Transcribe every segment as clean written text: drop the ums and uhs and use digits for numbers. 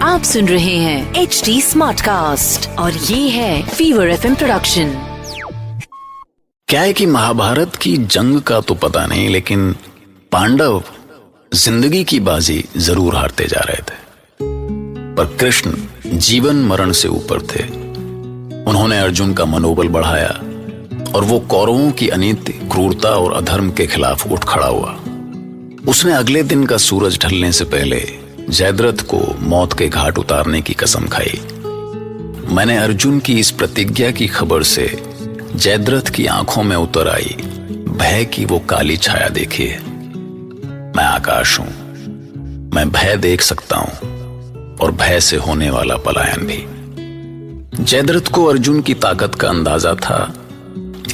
आप सुन रहे हैं HD स्मार्ट कास्ट और ये है फीवर FM प्रोडक्शन। क्या है कि महाभारत की जंग का तो पता नहीं, लेकिन पांडव जिंदगी की बाजी जरूर हारते जा रहे थे। पर कृष्ण जीवन मरण से ऊपर थे। उन्होंने अर्जुन का मनोबल बढ़ाया और वो कौरवों की अनीति, क्रूरता और अधर्म के खिलाफ उठ खड़ा हुआ। उसने अगले दिन का सूरज ढलने से पहले जयद्रथ को मौत के घाट उतारने की कसम खाई। मैंने अर्जुन की इस प्रतिज्ञा की खबर से जयद्रथ की आंखों में उतर आई भय की वो काली छाया देखी है। मैं आकाश हूं, मैं भय देख सकता हूं और भय से होने वाला पलायन भी। जयद्रथ को अर्जुन की ताकत का अंदाजा था,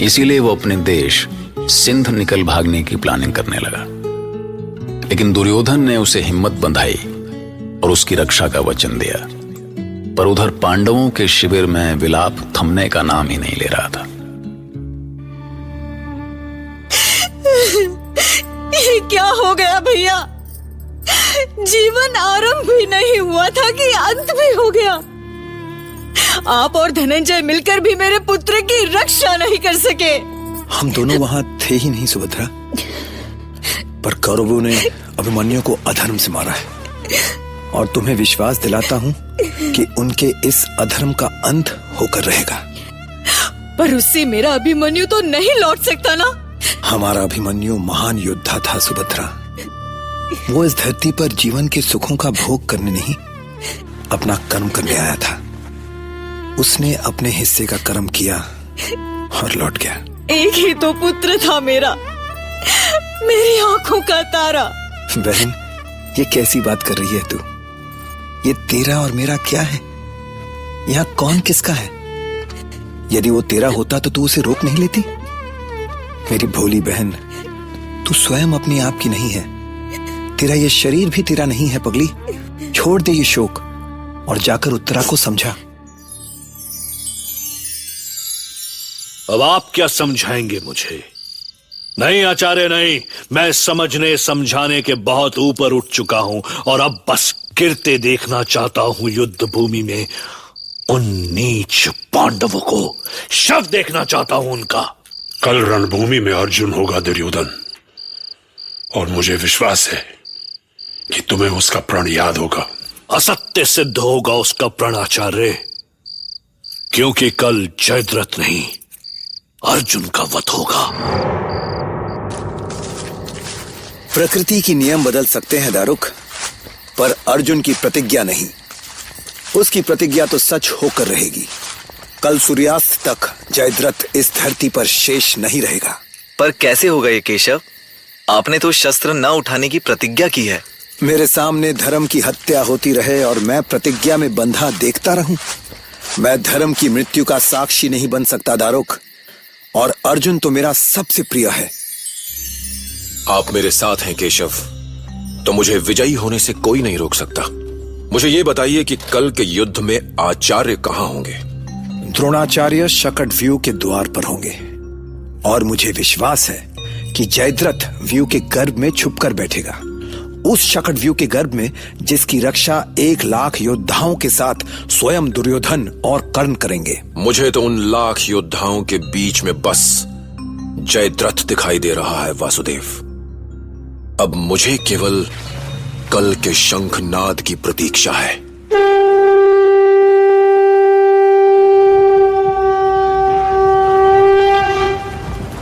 इसीलिए वो अपने देश सिंध निकल भागने की प्लानिंग करने लगा। लेकिन दुर्योधन ने उसे हिम्मत बंधाई और उसकी रक्षा का वचन दिया। पर उधर पांडवों के शिविर में विलाप थमने का नाम ही नहीं ले रहा था। ये क्या हो गया भैया? जीवन आरंभ भी नहीं हुआ था कि अंत भी हो गया। आप और धनंजय मिलकर भी मेरे पुत्र की रक्षा नहीं कर सके। हम दोनों वहां थे ही नहीं सुभद्रा, पर कौरवों ने अभिमन्यु को अधर्म से मारा है और तुम्हें विश्वास दिलाता हूं कि उनके इस अधर्म का अंत होकर रहेगा। पर उससे मेरा अभिमन्यु तो नहीं लौट सकता ना। हमारा अभिमन्यु महान योद्धा था सुभद्रा। वो इस धरती पर जीवन के सुखों का भोग करने नहीं, अपना कर्म करने आया था। उसने अपने हिस्से का कर्म किया और लौट गया। एक ही तो पुत्र था मेरा, मेरी आंखों का तारा। बहन, ये कैसी बात कर रही है तू? ये तेरा और मेरा क्या है? यहाँ कौन किसका है? यदि वो तेरा होता तो तू उसे रोक नहीं लेती? मेरी भोली बहन, तू स्वयं अपनी आप की नहीं है। तेरा ये शरीर भी तेरा नहीं है पगली। छोड़ दे ये शोक और जाकर उत्तरा को समझा। अब आप क्या समझाएंगे मुझे? नहीं आचार्य नहीं, मैं समझने समझाने के बहुत ऊपर उठ चुका हूं और अब बस गिरते देखना चाहता हूं युद्ध भूमि में उन नीच पांडवों को। शव देखना चाहता हूं उनका। कल रणभूमि में अर्जुन होगा दुर्योधन, और मुझे विश्वास है कि तुम्हें उसका प्रण याद होगा। असत्य सिद्ध होगा उसका प्रण आचार्य, क्योंकि कल जयद्रथ नहीं अर्जुन का वध होगा। प्रकृति की नियम बदल सकते हैं दारुक, पर अर्जुन की प्रतिज्ञा नहीं। उसकी प्रतिज्ञा तो सच होकर रहेगी। कल सूर्यास्त तक जयद्रथ इस धरती पर शेष नहीं रहेगा। पर कैसे होगा ये केशव? आपने तो शस्त्र न उठाने की प्रतिज्ञा की है। मेरे सामने धर्म की हत्या होती रहे और मैं प्रतिज्ञा में बंधा देखता रहूं? मैं धर्म की मृत्यु का साक्षी नहीं बन सकता दारुक, और अर्जुन तो मेरा सबसे प्रिय है। आप मेरे साथ हैं केशव, तो मुझे विजयी होने से कोई नहीं रोक सकता। मुझे ये बताइए कि कल के युद्ध में आचार्य कहां होंगे? द्रोणाचार्य शकट व्यू के द्वार पर होंगे, और मुझे विश्वास है कि जयद्रथ व्यू के गर्भ में छुपकर बैठेगा। उस शकट व्यू के गर्भ में जिसकी रक्षा 1,00,000 योद्धाओं के साथ स्वयं दुर्योधन और कर्ण करेंगे। मुझे तो उन लाख योद्धाओं के बीच में बस जयद्रथ दिखाई दे रहा है वासुदेव। अब मुझे केवल कल के शंखनाद की प्रतीक्षा है।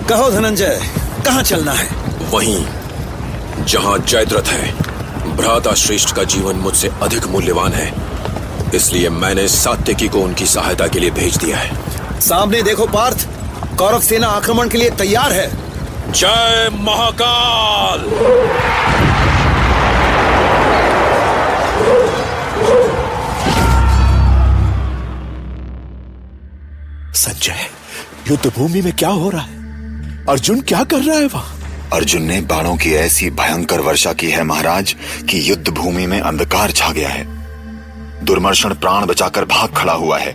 कहो धनंजय, कहां चलना है? वहीं जहां जयद्रथ है। भ्राता श्रेष्ठ का जीवन मुझसे अधिक मूल्यवान है, इसलिए मैंने सात्यकी को उनकी सहायता के लिए भेज दिया है। सामने देखो पार्थ, कौरव सेना आक्रमण के लिए तैयार है। जय महाकाल। संजय, युद्ध भूमि में क्या हो रहा है? अर्जुन क्या कर रहा है वहां? अर्जुन ने बाणों की ऐसी भयंकर वर्षा की है महाराज कि युद्ध भूमि में अंधकार छा गया है। दुर्मर्शन प्राण बचाकर भाग खड़ा हुआ है।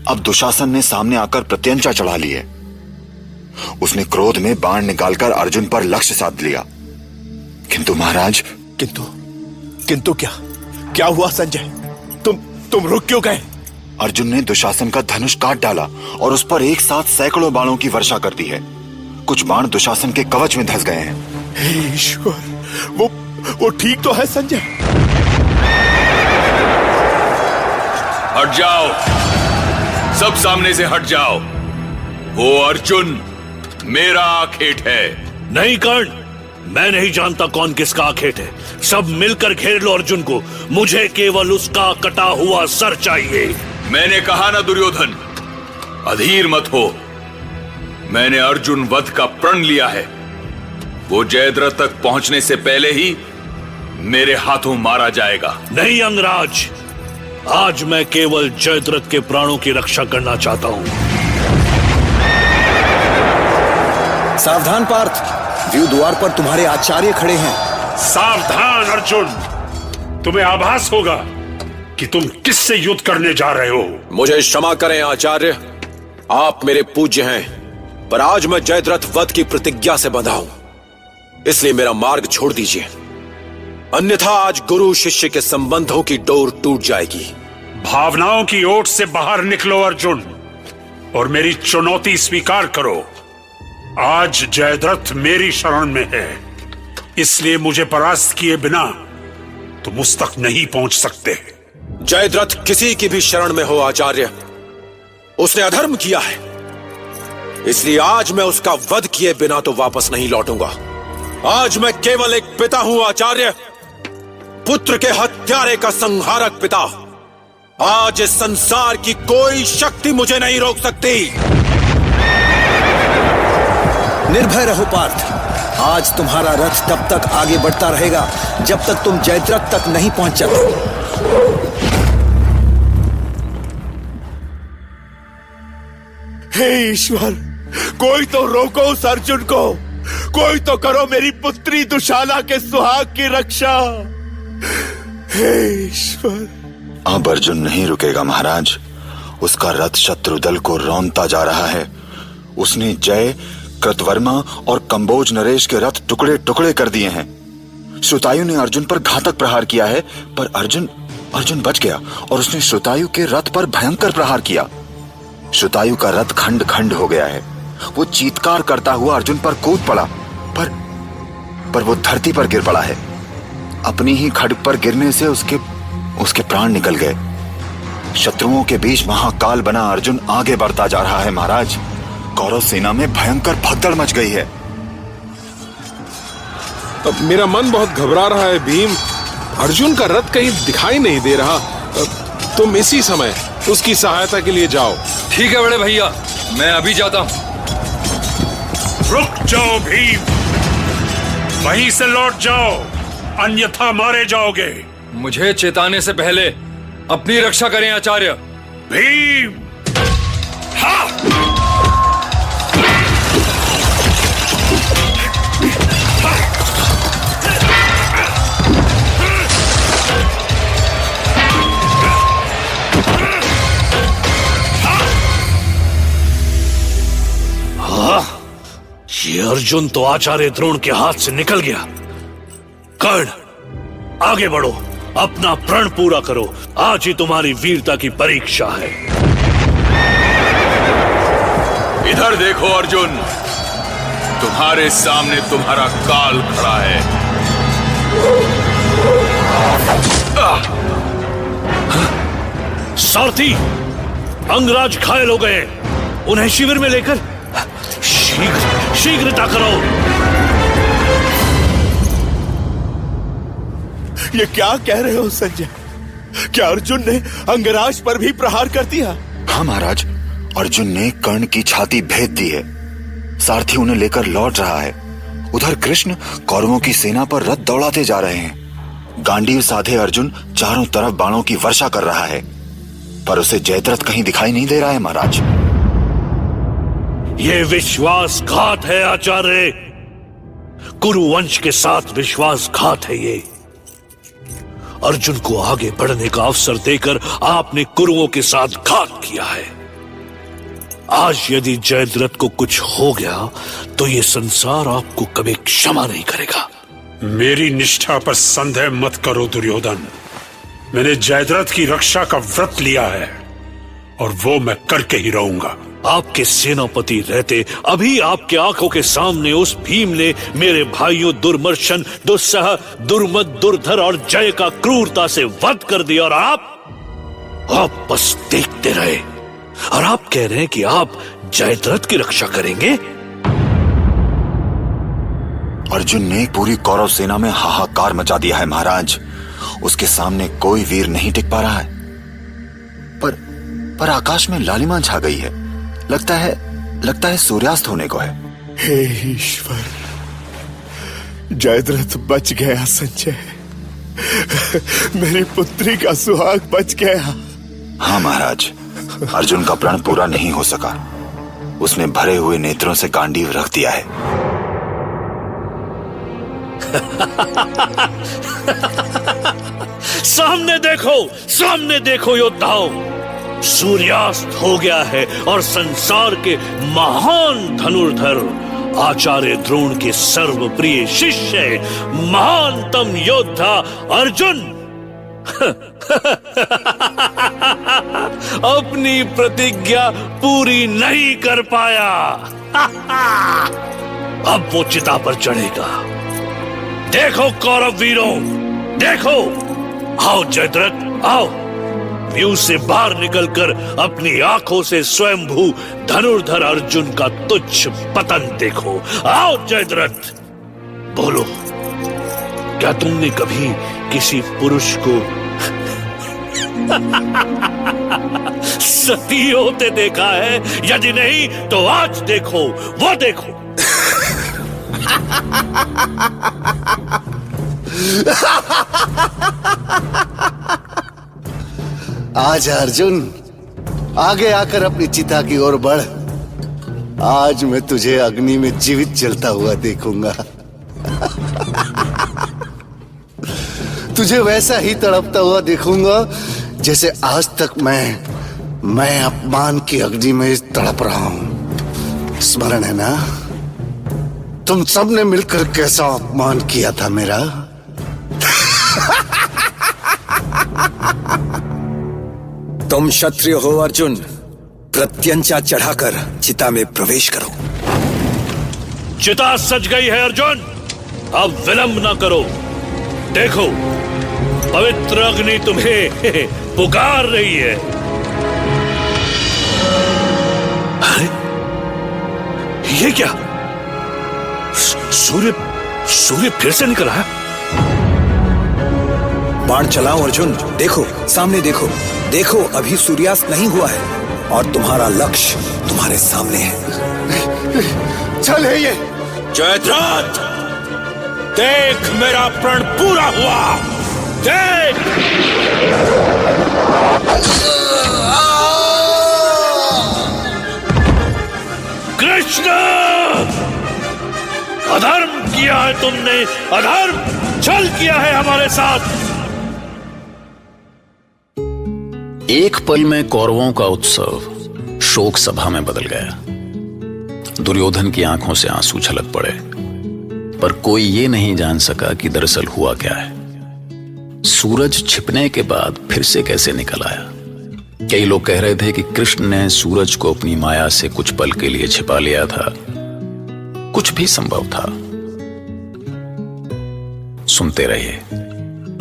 अब दुशासन ने सामने आकर प्रत्यंचा चढ़ा ली है। उसने क्रोध में बाण निकालकर अर्जुन पर लक्ष्य साध लिया। किंतु महाराज, किंतु क्या? क्या हुआ संजय? तुम रुक क्यों गए? अर्जुन ने दुशासन का धनुष काट डाला और उस पर एक साथ सैकड़ों बाणों की वर्षा कर दी है। कुछ बाण दुशासन के कवच में धंस गए हैं। हे ईश्वर, वो ठीक तो है संजय? हट जाओ, सब सामने से हट जाओ। वो अर्जुन मेरा आखेट है। नहीं कर्ण, मैं नहीं जानता कौन किसका आखेट है। सब मिलकर घेर लो अर्जुन को। मुझे केवल उसका कटा हुआ सर चाहिए। मैंने कहा ना दुर्योधन, अधीर मत हो। मैंने अर्जुन वध का प्रण लिया है। वो जयद्रथ तक पहुंचने से पहले ही मेरे हाथों मारा जाएगा। नहीं अंगराज, आज मैं केवल जयद्रथ के प्राणों की रक्षा करना चाहता हूं। सावधान पार्थ, व्यू द्वार पर तुम्हारे आचार्य खड़े हैं। सावधान अर्जुन, तुम्हें आभास होगा कि तुम किससे युद्ध करने जा रहे हो। मुझे क्षमा करें आचार्य, आप मेरे पूज्य हैं, पर आज मैं जयद्रथ वध की प्रतिज्ञा से बंधा हूं, इसलिए मेरा मार्ग छोड़ दीजिए, अन्यथा आज गुरु शिष्य के संबंधों की डोर टूट जाएगी। भावनाओं की ओट से बाहर निकलो अर्जुन, और मेरी चुनौती स्वीकार करो। आज जयद्रथ मेरी शरण में है, इसलिए मुझे परास्त किए बिना तुम उस तक नहीं पहुंच सकते। जयद्रथ किसी की भी शरण में हो आचार्य, उसने अधर्म किया है, इसलिए आज मैं उसका वध किए बिना तो वापस नहीं लौटूंगा। आज मैं केवल एक पिता हूं आचार्य, पुत्र के हत्यारे का संहारक पिता। आज इस संसार की कोई शक्ति मुझे नहीं रोक सकती। निर्भय रहो पार्थ, आज तुम्हारा रथ तब तक आगे बढ़ता रहेगा जब तक तुम जयद्रथ तक नहीं पहुंच जाते। हे ईश्वर, कोई तो रोको उस अर्जुन को, कोई तो करो मेरी पुत्री दुशाला के सुहाग की रक्षा। हे ईश्वर। अब अर्जुन नहीं रुकेगा महाराज। उसका रथ शत्रु दल को रौंदता जा रहा है। उसने जय, कृतवर्मा और कंबोज नरेश के रथ टुकड़े टुकड़े कर दिए हैं। श्रुतायु ने अर्जुन पर घातक प्रहार किया है, पर अर्जुन बच गया और उसने श्रुतायु के रथ पर भयंकर प्रहार किया। श्रुतायु का रथ खंड खंड हो गया है। वो चीत्कार करता हुआ अर्जुन पर कूद पड़ा, पर वो धरती पर गिर पड़ा है। अपनी ही खड्ग पर गिरने से उसके प्राण निकल गए। शत्रुओं के बीच महाकाल बना अर्जुन आगे बढ़ता जा रहा है महाराज। कौरव सेना में भयंकर भगदड़ मच गई है। अब मेरा मन बहुत घबरा रहा है भीम। अर्जुन का रथ कहीं दिखाई नहीं दे रहा। तुम इसी समय उसकी सहायता के लिए जाओ। ठीक है बड़े भैया, मैं अभी जाता हूं। रुक जाओ भीम, वहीं से लौट जाओ, अन्यथा मारे जाओगे। मुझे चेताने से पहले अपनी रक्षा करें आचार्य। भीम, हाँ! ये अर्जुन तो आचार्य द्रोण के हाथ से निकल गया। कर्ण, आगे बढ़ो, अपना प्रण पूरा करो। आज ही तुम्हारी वीरता की परीक्षा है। इधर देखो अर्जुन, तुम्हारे सामने तुम्हारा काल खड़ा है। सारथी, अंगराज घायल हो गए, उन्हें शिविर में लेकर शीघ्रता करो। ये क्या कह रहे हो संजय? क्या अर्जुन ने अंगराज पर भी प्रहार कर दिया? हाँ महाराज, अर्जुन ने कर्ण की छाती भेद दी है। सारथी उन्हें लेकर लौट रहा है। उधर कृष्ण कौरवों की सेना पर रथ दौड़ाते जा रहे हैं। गांडीव साधे अर्जुन चारों तरफ बाणों की वर्षा कर रहा है, पर उसे जयद्रथ कहीं दिखाई नहीं दे रहा है महाराज। ये विश्वासघात है आचार्य, कुरुवंश के साथ विश्वासघात है ये। अर्जुन को आगे बढ़ने का अवसर देकर आपने कुरुओं के साथ घात किया है। आज यदि जयद्रथ को कुछ हो गया तो ये संसार आपको कभी क्षमा नहीं करेगा। मेरी निष्ठा पर संदेह मत करो दुर्योधन। मैंने जयद्रथ की रक्षा का व्रत लिया है और वो मैं करके ही रहूंगा। आपके सेनापति रहते अभी आपके आंखों के सामने उस भीम ने मेरे भाइयों दुर्मर्शन, दुस्सह, दुर्मद, दुर्धर और जय का क्रूरता से वध कर दिया और आप बस देखते रहे। और आप कह रहे हैं कि आप जयद्रथ की रक्षा करेंगे? अर्जुन ने पूरी कौरव सेना में हाहाकार मचा दिया है महाराज। उसके सामने कोई वीर नहीं टिक पा रहा है। पर आकाश में लालिमा छा गई है। लगता है सूर्यास्त होने को है। हे ईश्वर, जयद्रथ बच गया। संजय, मेरी पुत्री का सुहाग बच गया। हाँ महाराज, अर्जुन का प्रण पूरा नहीं हो सका। उसने भरे हुए नेत्रों से गांडीव रख दिया है। सामने देखो योद्धाओं, सूर्यास्त हो गया है और संसार के महान धनुर्धर आचार्य द्रोण के सर्वप्रिय शिष्य, महानतम योद्धा अर्जुन अपनी प्रतिज्ञा पूरी नहीं कर पाया। अब वो चिता पर चढ़ेगा। देखो कौरव वीरों, देखो। आओ जयद्रथ, आओ। व्यू से बाहर निकलकर अपनी आंखों से स्वयंभू धनुर्धर अर्जुन का तुच्छ पतन देखो। आओ जयद्रथ, बोलो, क्या तुमने कभी किसी पुरुष को सती होते देखा है? यदि नहीं तो आज देखो, वो देखो। आजा अर्जुन, आगे आकर अपनी चिता की ओर बढ़। आज मैं तुझे अग्नि में जीवित जलता हुआ देखूंगा। तुझे वैसा ही तड़पता हुआ देखूंगा जैसे आज तक मैं अपमान की अग्नि में तड़प रहा हूं। स्मरण है ना, तुम सबने मिलकर कैसा अपमान किया था मेरा? तुम क्षत्रिय हो अर्जुन, प्रत्यंचा चढ़ाकर चिता में प्रवेश करो। चिता सज गई है अर्जुन, अब विलंब न करो। देखो, पवित्र अग्नि तुम्हें पुकार रही है। अरे, ये क्या? सूर्य फिर से निकला है। बाण चलाओ अर्जुन, देखो सामने देखो। देखो, अभी सूर्यास्त नहीं हुआ है और तुम्हारा लक्ष्य तुम्हारे सामने है। चल है ये। जयद्रथ, देख मेरा प्रण पूरा हुआ। देख। कृष्ण, अधर्म किया है तुमने, अधर्म, छल किया है हमारे साथ। एक पल में कौरवों का उत्सव शोक सभा में बदल गया। दुर्योधन की आंखों से आंसू छलक पड़े, पर कोई ये नहीं जान सका कि दरअसल हुआ क्या है। सूरज छिपने के बाद फिर से कैसे निकल आया। कई लोग कह रहे थे कि कृष्ण ने सूरज को अपनी माया से कुछ पल के लिए छिपा लिया था। कुछ भी संभव था। सुनते रहिए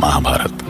महाभारत।